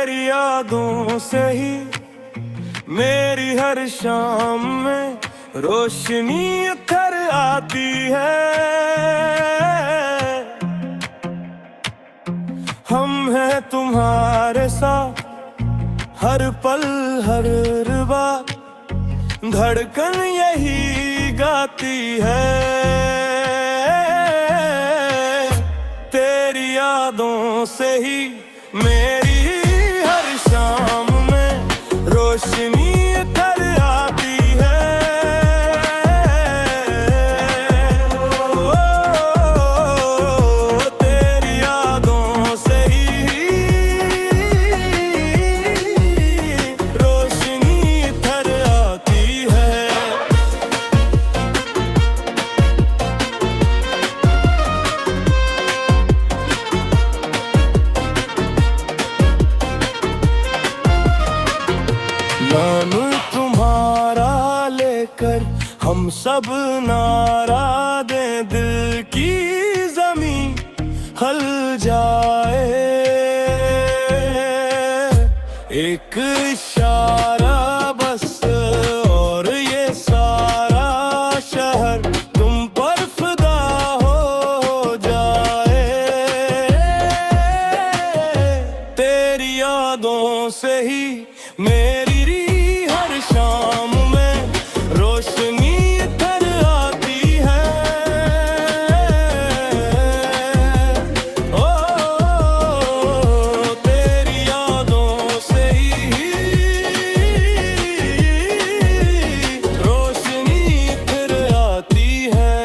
तेरी यादों से ही मेरी हर शाम में रोशनी उतर आती है। हम हैं तुम्हारे साथ हर पल हर बार, धड़कन यही गाती है। तेरी यादों से ही मेरी हर शाम में रोशनी उतर आती है। तेरी यादों से ही रोशनी उतर आती है। नाम तुम्हारा लेकर हम सब नारा दे, दिल की जमीन हल जाए। एक इशारा बस और ये सारा शहर तुम पर फिदा हो जाए। तेरी यादों से ही मेरी हर शाम में रोशनी उतर आती है। ओ तेरी यादों से ही रोशनी उतर आती है।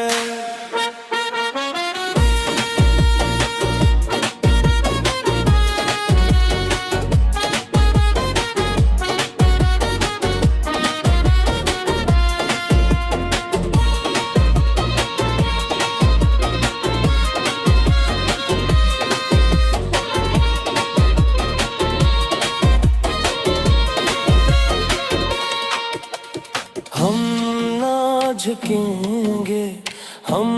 हम ना झुकेंगे, हम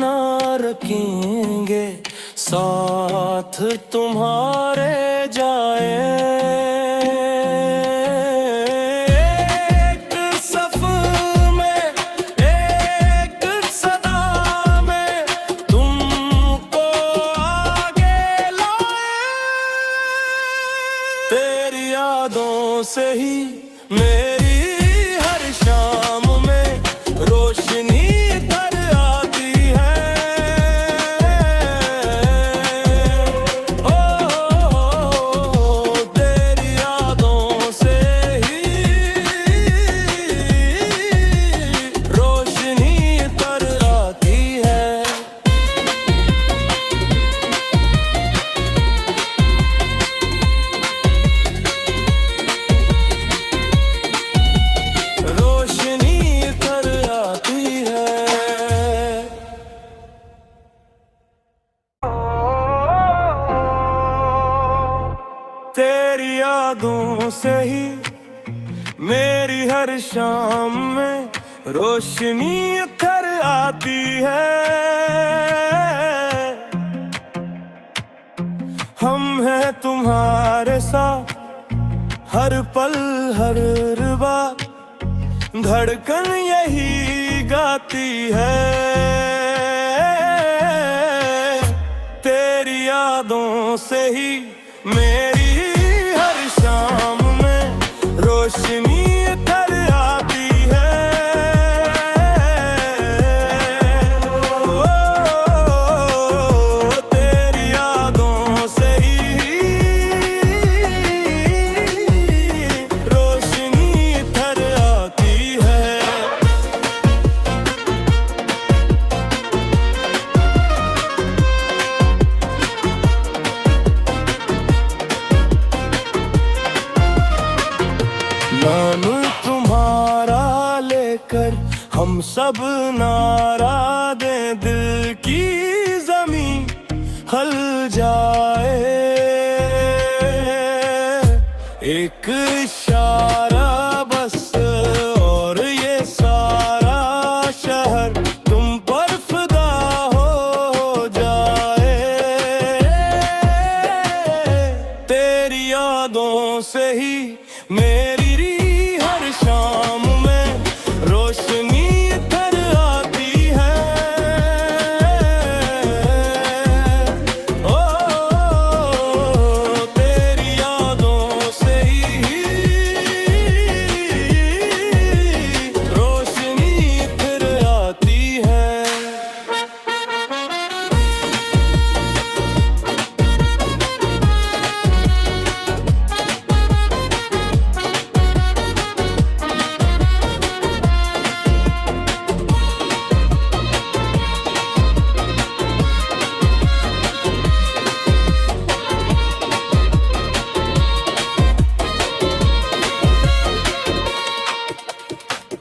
ना रखेंगे, साथ तुम्हारे जाए। एक सफर में एक सदा में तुमको आगे लाए। तेरी यादों से ही मेरी शाम में रोशनी उतर आती है। ओ तेरी यादों से ही रोशनी उतर आती है। तेरी यादों से ही मेरी हर शाम में रोशनी उतर आती है। हम हैं तुम्हारे साथ हर पल हर बार, धड़कन यही गाती है। तेरी यादों से ही मेरी हर शाम में रोशनी उतर आती है। तेरी यादों से ही रोशनी उतर आती है। नाम तुम्हारा लेकर हम सब नारा दे, दिल की जमीन हल जाए। एक इशारा बस और ये सारा शहर तुम पर फिदा हो जाए। तेरी यादों से ही मेरी हर शाम में रोशनी इधर आती है। ओ तेरी यादों से ही रोशनी इधर आती है।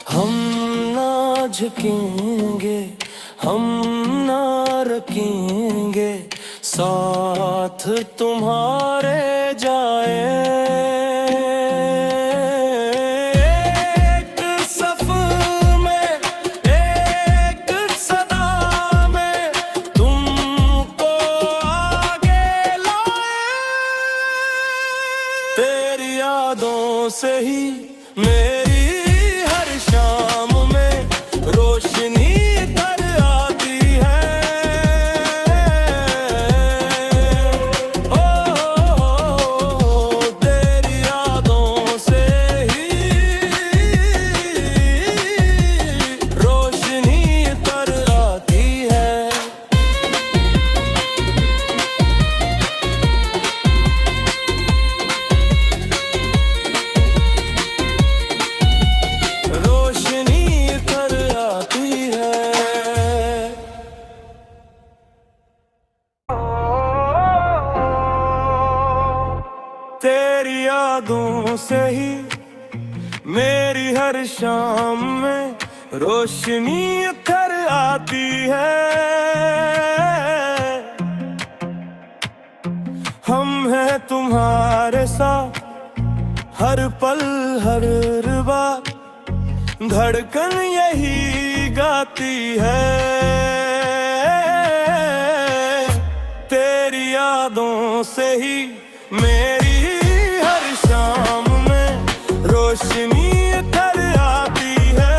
हम ना झुकेंगे, हम ना रुकेंगे, साथ तुम्हारे जाए। एक सफ़र में, एक सदा में तुमको आगे लाए। तेरी यादों से ही मेरी हर शाम में रोशनी इधर आती है। ओ तेरी यादों से ही रोशनी इधर आती है। रोशनी इधर आती है। तेरी यादों से ही मेरी हर शाम में रोशनी इधर आती है। हम हैं तुम्हारे साथ हर पल हर बार, धड़कन यही गाती है। तेरी यादों से ही मेरी हर शाम में रोशनी इधर आती है।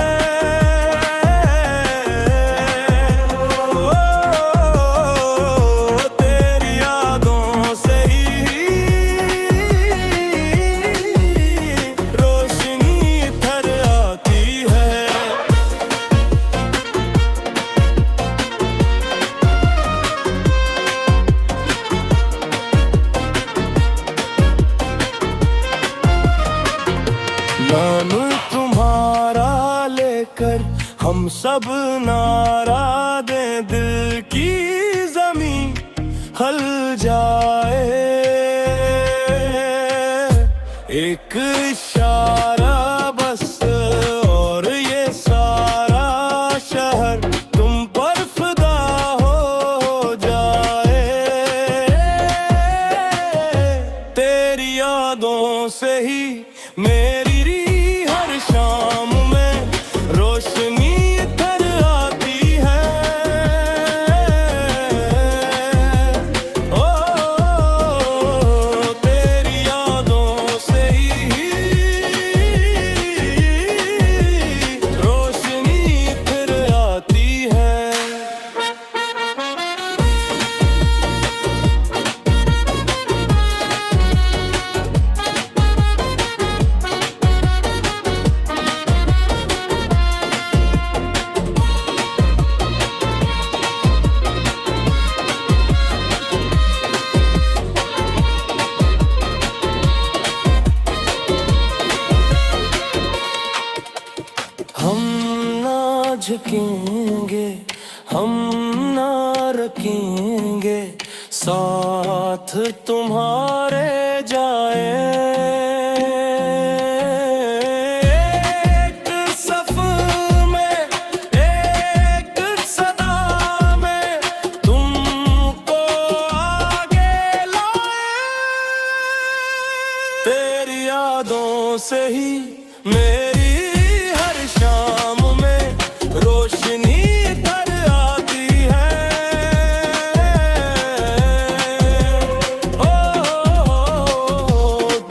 ओ तेरी यादों से ही रोशनी इधर आती है। नाम तुम्हारा लेकर हम सब नारा दे, दिल की जमीन हल जाए। एक इशारा बस और ये सारा शहर तुम पर फिदा हो जाए। तेरी यादों से ही मेरी हर शाम में रोशनी इधर आती है। ओ तेरी यादों से ही रोशनी इधर आती है। हम ना झुकेंगे, हम ना रुकेंगे, साथ तुम्हारे जाए। एक सफ़र में, एक सदा में तुमको आगे लाए। तेरी यादों से ही मेरी हर शाम में रोशनी इधर आती है। ओ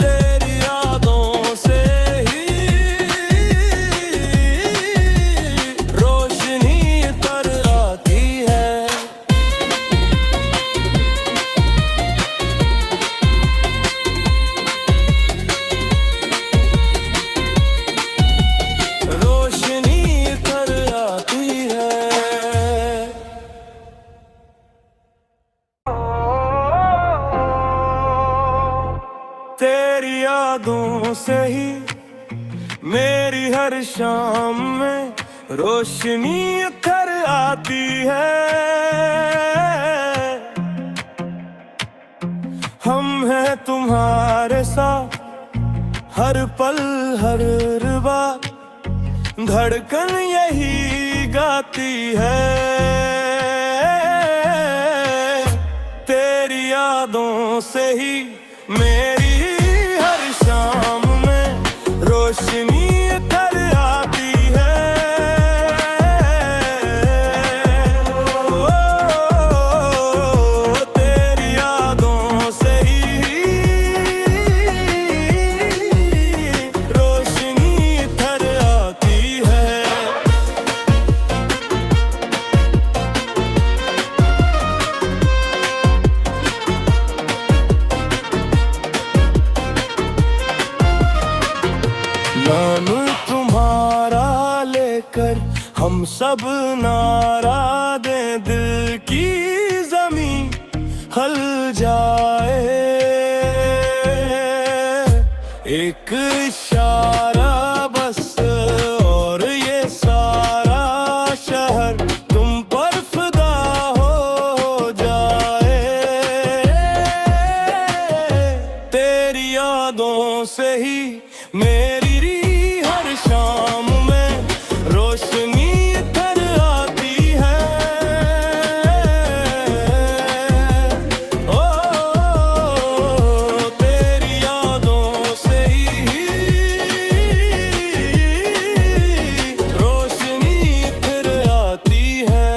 तेरी तेरी यादों से ही मेरी हर शाम में रोशनी उतर आती है। हम हैं तुम्हारे साथ हर पल हर बार, धड़कन यही गाती है। तेरी यादों से ही मेरी हर शाम में रोशनी उतर आती है। तेरी यादों से ही रोशनी उतर आती है। नाम तुम्हारा लेकर हम सब नारा दे, दिल की जमीन हल जाए। एक इशारा बस और ये सारा शहर तुम पर फिदा हो जाए। तेरी यादों से ही मेरी हर शाम में रोशनी उतर आती है। ओ तेरी यादों से ही रोशनी उतर आती है।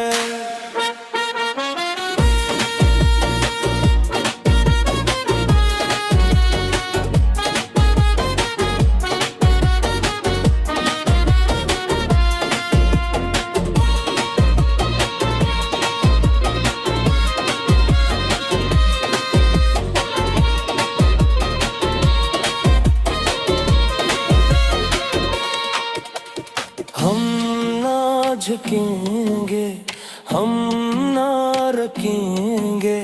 हम ना झुकेंगे, हम ना रखेंगे,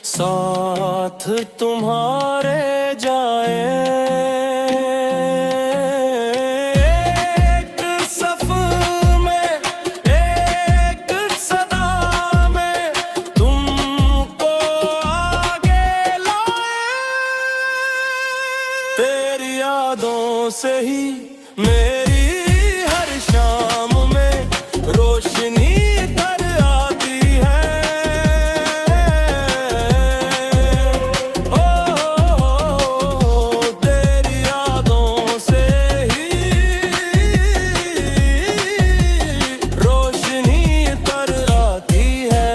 साथ तुम्हारे जाए। एक सफर में एक सदा में तुमको आगे लाए। तेरी यादों से ही मेरी शाम में रोशनी उतर आती है। ओ तेरी यादों से ही रोशनी उतर आती है।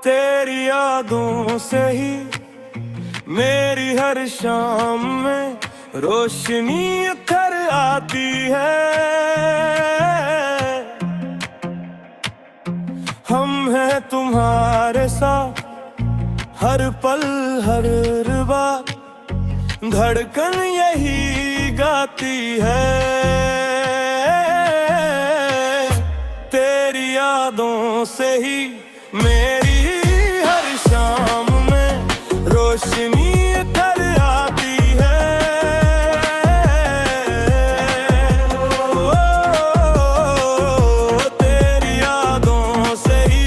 तेरी यादों से ही मेरी हर शाम में रोशनी उतर आती है। हम हैं तुम्हारे साथ हर पल हर बार, धड़कन यही गाती है। तेरी यादों से ही मेरी हर शाम में रोशनी उतर आती है। ओ तेरी यादों से ही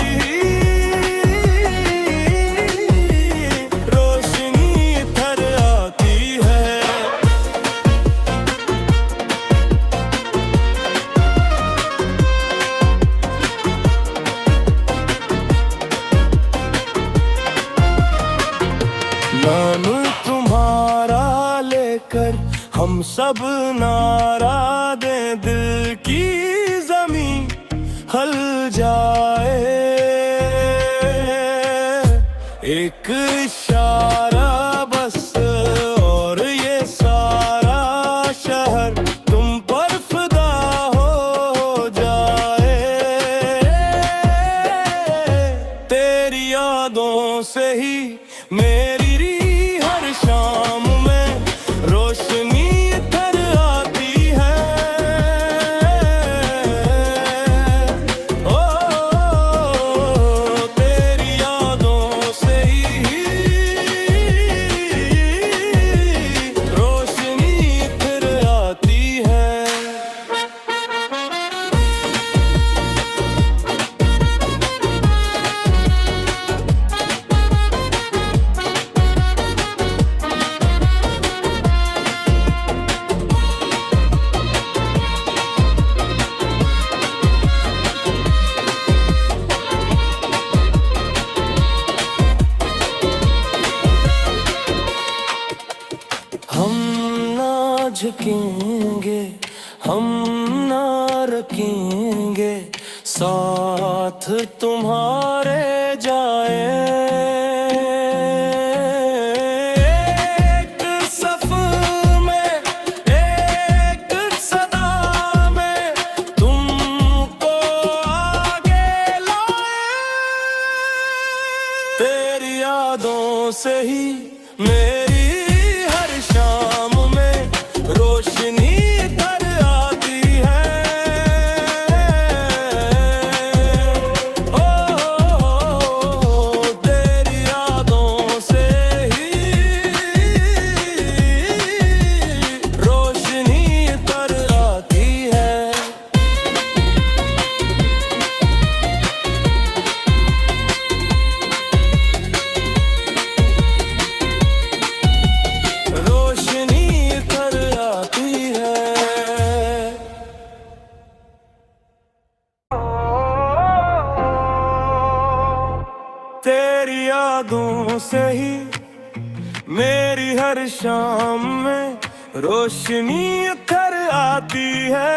रोशनी उतर आती है। नाम तुम्हारा लेकर हम सब नारा दे, दिल की जमीन हल जाए। एक इशारा बस और ये सारा शहर तुम पर फिदा हो जाए। तेरी यादों से ही मेरी हर शाम में रोशनी इधर आती है। ओ तेरी यादों से ही रोशनी इधर आती है। हम ना झुकेंगे, हम ना रुकेंगे, साथ तुम्हारे जाए। एक सफ़र में, एक सदा में तुमको आगे लाए। तेरी यादों से ही मेरी शाम में रोशनी इधर आती है। ओ तेरी यादों से ही रोशनी इधर आती है। तेरी यादों से ही मेरी हर शाम में रोशनी उतर आती है।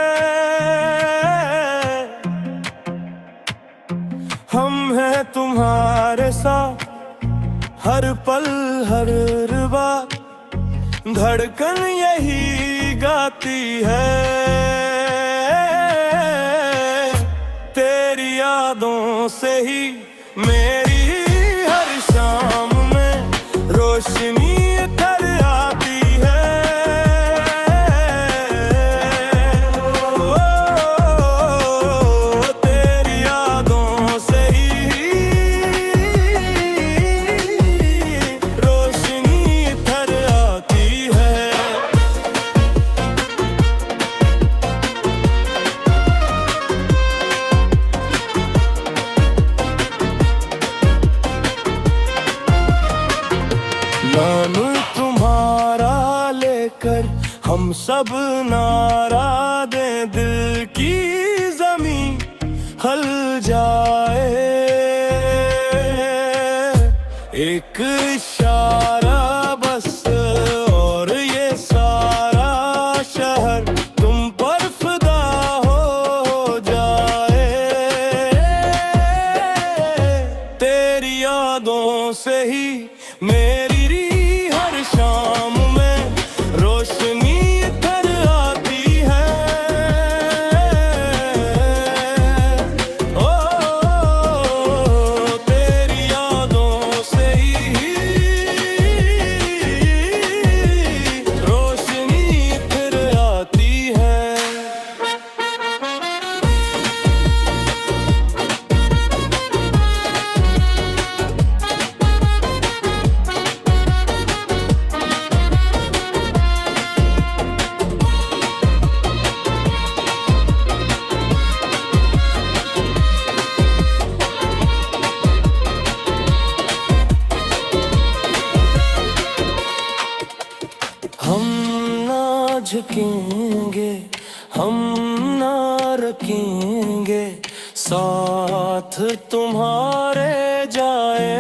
हम हैं तुम्हारे साथ हर पल हर बात, धड़कन यही गाती है। तेरी यादों से ही मेरी हर शाम में रोशनी इधर आती है। ओ तेरी यादों से ही रोशनी इधर आती है। नाम तुम्हारा लेकर हम सब नारा दे, दिल की जमीन हल जाए। एक इशारा बस और ये सारा शहर तुम पर फिदा हो जाए। तेरी यादों से ही मेरी हर शाम में रोशनी इधर आती है। ओ तेरी यादों से ही रोशनी इधर आती है। हम ना झुकेंगे, हम ना रुकेंगे, साथ तुम्हारे जाए।